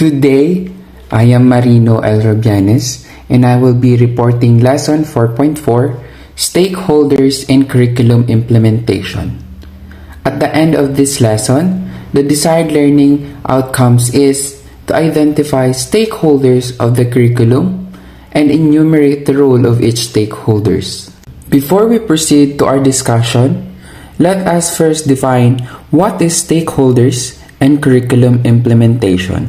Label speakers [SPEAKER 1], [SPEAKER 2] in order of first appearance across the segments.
[SPEAKER 1] Good day, I am Marino L. Rubianes and I will be reporting Lesson 4.4, Stakeholders in Curriculum Implementation. At the end of this lesson, the desired learning outcomes is to identify stakeholders of the curriculum and enumerate the role of each stakeholders. Before we proceed to our discussion, let us first define what is stakeholders and curriculum implementation.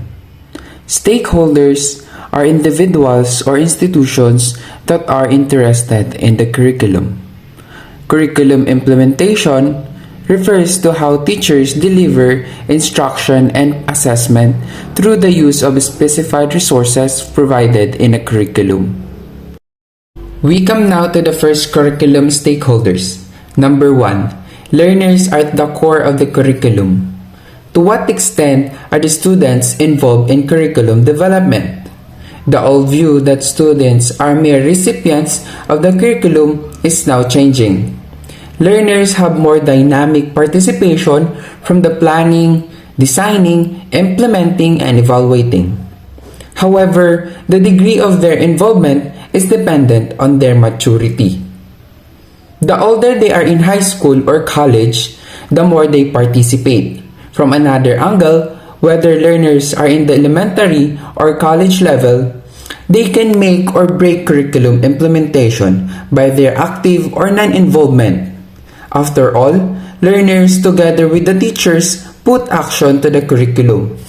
[SPEAKER 1] Stakeholders are individuals or institutions that are interested in the curriculum. Curriculum implementation refers to how teachers deliver instruction and assessment through the use of specified resources provided in a curriculum. We come now to the first curriculum stakeholders. Number 1. Learners are at the core of the curriculum. To what extent are the students involved in curriculum development? The old view that students are mere recipients of the curriculum is now changing. Learners have more dynamic participation from the planning, designing, implementing, and evaluating. However, the degree of their involvement is dependent on their maturity. The older they are in high school or college, the more they participate. From another angle, whether learners are in the elementary or college level, they can make or break curriculum implementation by their active or non-involvement. After all, learners together with the teachers put action to the curriculum.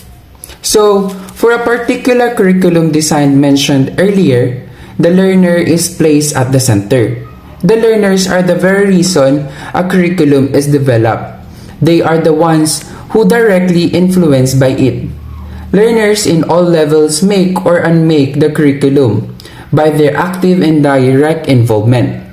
[SPEAKER 1] So, for a particular curriculum design mentioned earlier, the learner is placed at the center. The learners are the very reason a curriculum is developed. They are the ones who directly influenced by it. Learners in all levels make or unmake the curriculum by their active and direct involvement.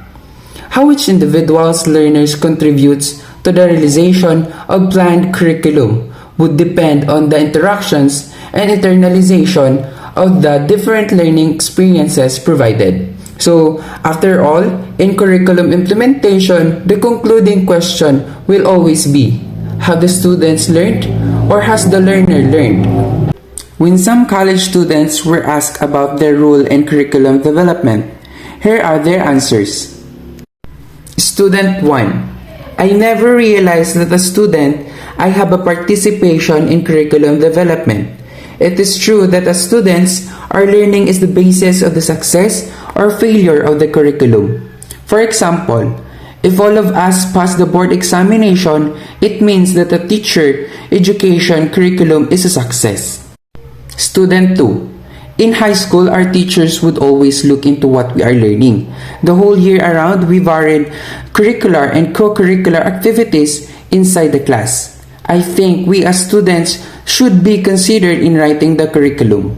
[SPEAKER 1] How each individual's learners contributes to the realization of planned curriculum would depend on the interactions and internalization of the different learning experiences provided. So, after all, in curriculum implementation, the concluding question will always be, have the students learned or has the learner learned? When some college students were asked about their role in curriculum development, here are their answers. Student 1. I never realized that as a student, I have a participation in curriculum development. It is true that as students, our learning is the basis of the success or failure of the curriculum. For example, if all of us pass the board examination, it means that the teacher education curriculum is a success. Student 2. In high school, our teachers would always look into what we are learning. The whole year around, we varied curricular and co-curricular activities inside the class. I think we as students should be considered in writing the curriculum.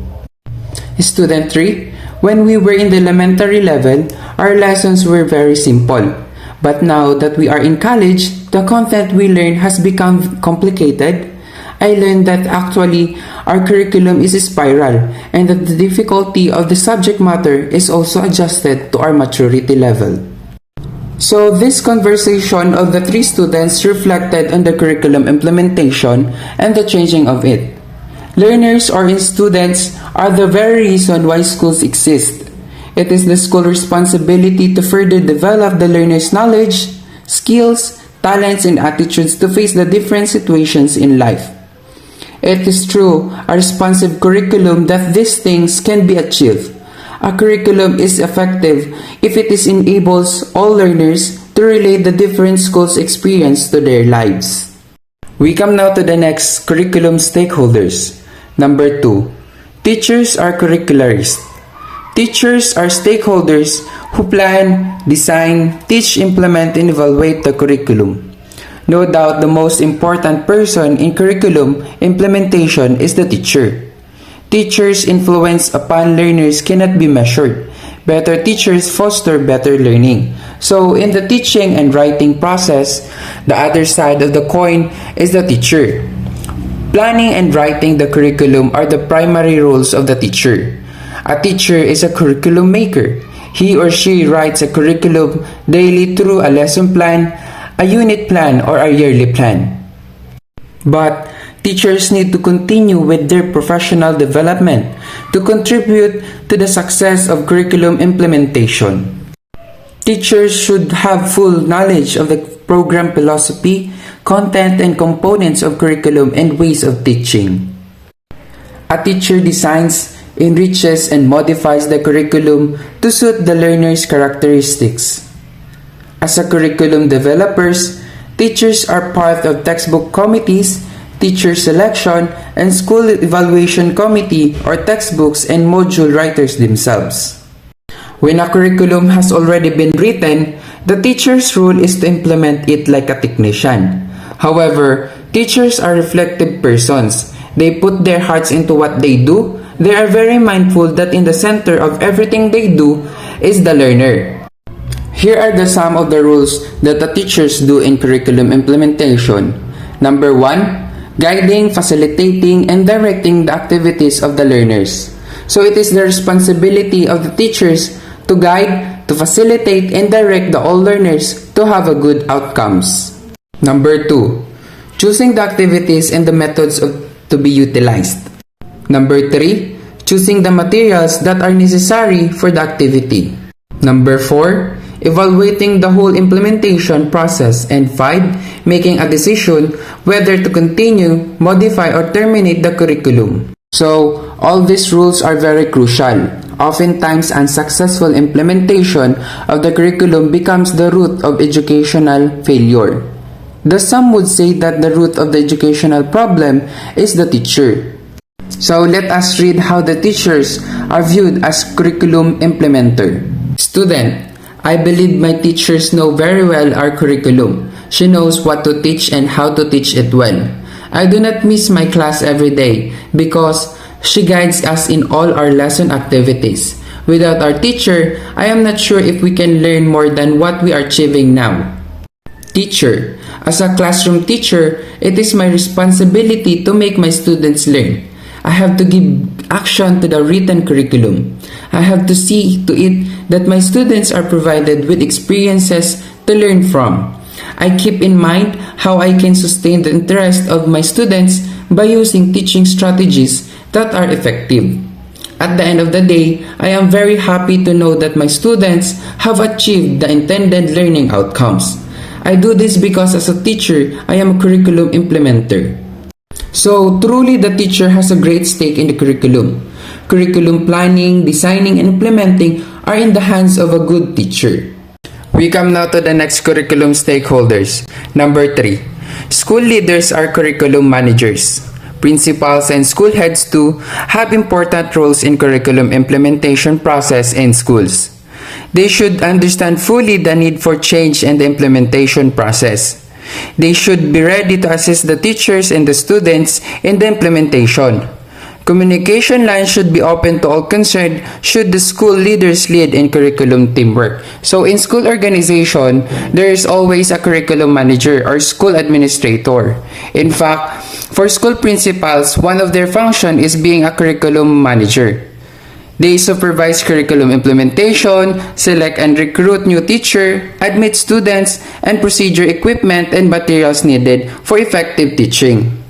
[SPEAKER 1] Student 3. When we were in the elementary level, our lessons were very simple. But now that we are in college, the content we learn has become complicated. I learned that actually our curriculum is a spiral and that the difficulty of the subject matter is also adjusted to our maturity level. So this conversation of the 3 students reflected on the curriculum implementation and the changing of it. Learners or students are the very reason why schools exist. It is the school responsibility to further develop the learner's knowledge, skills, talents, and attitudes to face the different situations in life. It is through a responsive curriculum that these things can be achieved. A curriculum is effective if it enables all learners to relate the different schools' experience to their lives. We come now to the next curriculum stakeholders. Number 2. Teachers are curricularists. Teachers are stakeholders who plan, design, teach, implement, and evaluate the curriculum. No doubt the most important person in curriculum implementation is the teacher. Teachers' influence upon learners cannot be measured. Better teachers foster better learning. So in the teaching and writing process, the other side of the coin is the teacher. Planning and writing the curriculum are the primary roles of the teacher. A teacher is a curriculum maker. He or she writes a curriculum daily through a lesson plan, a unit plan, or a yearly plan. But Teachers need to continue with their professional development to contribute to the success of curriculum implementation. Teachers should have full knowledge of the program philosophy, content, and components of curriculum and ways of teaching. A teacher designs, enriches, and modifies the curriculum to suit the learner's characteristics. As a curriculum developers, teachers are part of textbook committees, teacher selection, and school evaluation committee or textbooks and module writers themselves. When a curriculum has already been written, the teacher's role is to implement it like a technician. However, teachers are reflective persons. They put their hearts into what they do. They are very mindful that in the center of everything they do is the learner. Here are some of the rules that the teachers do in curriculum implementation. Number 1, guiding, facilitating, and directing the activities of the learners. So it is the responsibility of the teachers to guide, to facilitate, and direct all learners to have a good outcomes. Number 2, choosing the activities and the methods to be utilized. Number 3, choosing the materials that are necessary for the activity. Number 4, evaluating the whole implementation process. And 5, making a decision whether to continue, modify, or terminate the curriculum. So, all these rules are very crucial. Oftentimes, unsuccessful implementation of the curriculum becomes the root of educational failure. Thus, some would say that the root of the educational problem is the teacher. So, let us read how the teachers are viewed as curriculum implementer. Student, I believe my teachers know very well our curriculum. She knows what to teach and how to teach it well. I do not miss my class every day because she guides us in all our lesson activities. Without our teacher, I am not sure if we can learn more than what we are achieving now. Teacher, as a classroom teacher, it is my responsibility to make my students learn. I have to give action to the written curriculum. I have to see to it that my students are provided with experiences to learn from. I keep in mind how I can sustain the interest of my students by using teaching strategies that are effective. At the end of the day, I am very happy to know that my students have achieved the intended learning outcomes. I do this because as a teacher, I am a curriculum implementer. So, truly the teacher has a great stake in the curriculum. Curriculum planning, designing, and implementing are in the hands of a good teacher. We come now to the next curriculum stakeholders. Number 3, school leaders are curriculum managers. Principals and school heads too have important roles in curriculum implementation process in schools. They should understand fully the need for change and the implementation process. They should be ready to assist the teachers and the students in the implementation. Communication lines should be open to all concerned should the school leaders lead in curriculum teamwork. So in school organization, there is always a curriculum manager or school administrator. In fact, for school principals, one of their functions is being a curriculum manager. They supervise curriculum implementation, select and recruit new teachers, admit students, and procedure equipment and materials needed for effective teaching.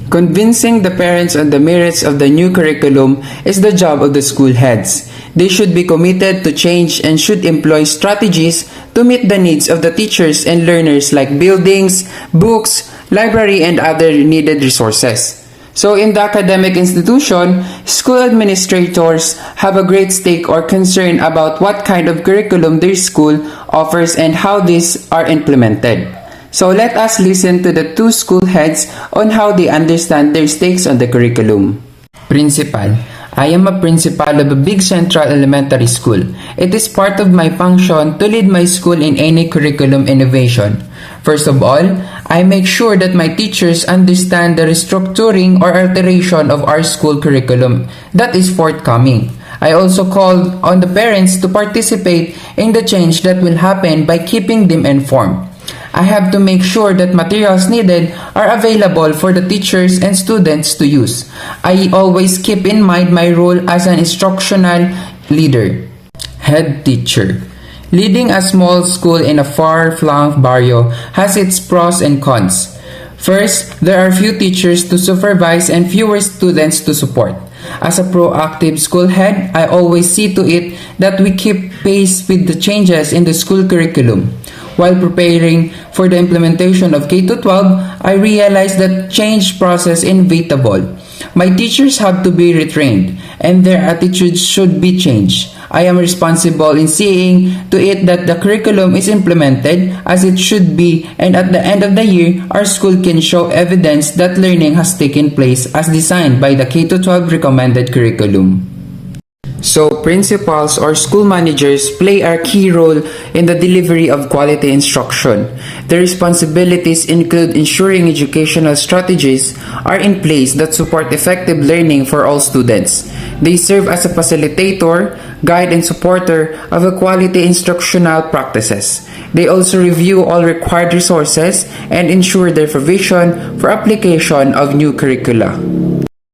[SPEAKER 1] Convincing the parents on the merits of the new curriculum is the job of the school heads. They should be committed to change and should employ strategies to meet the needs of the teachers and learners like buildings, books, library, and other needed resources. So in the academic institution, school administrators have a great stake or concern about what kind of curriculum their school offers and how these are implemented. So let us listen to the two school heads on how they understand their stakes on the curriculum. Principal. I am a principal of a big central elementary school. It is part of my function to lead my school in any curriculum innovation. First of all, I make sure that my teachers understand the restructuring or alteration of our school curriculum that is forthcoming. I also call on the parents to participate in the change that will happen by keeping them informed. I have to make sure that materials needed are available for the teachers and students to use. I always keep in mind my role as an instructional leader. Head teacher. Leading a small school in a far-flung barrio has its pros and cons. First, there are few teachers to supervise and fewer students to support. As a proactive school head, I always see to it that we keep pace with the changes in the school curriculum. While preparing for the implementation of K-12, I realized that change process is inevitable. My teachers have to be retrained, and their attitudes should be changed. I am responsible in seeing to it that the curriculum is implemented as it should be, and at the end of the year, our school can show evidence that learning has taken place as designed by the K-12 recommended curriculum. So, principals or school managers play a key role in the delivery of quality instruction. Their responsibilities include ensuring educational strategies are in place that support effective learning for all students. They serve as a facilitator, guide, and supporter of a quality instructional practices. They also review all required resources and ensure their provision for application of new curricula.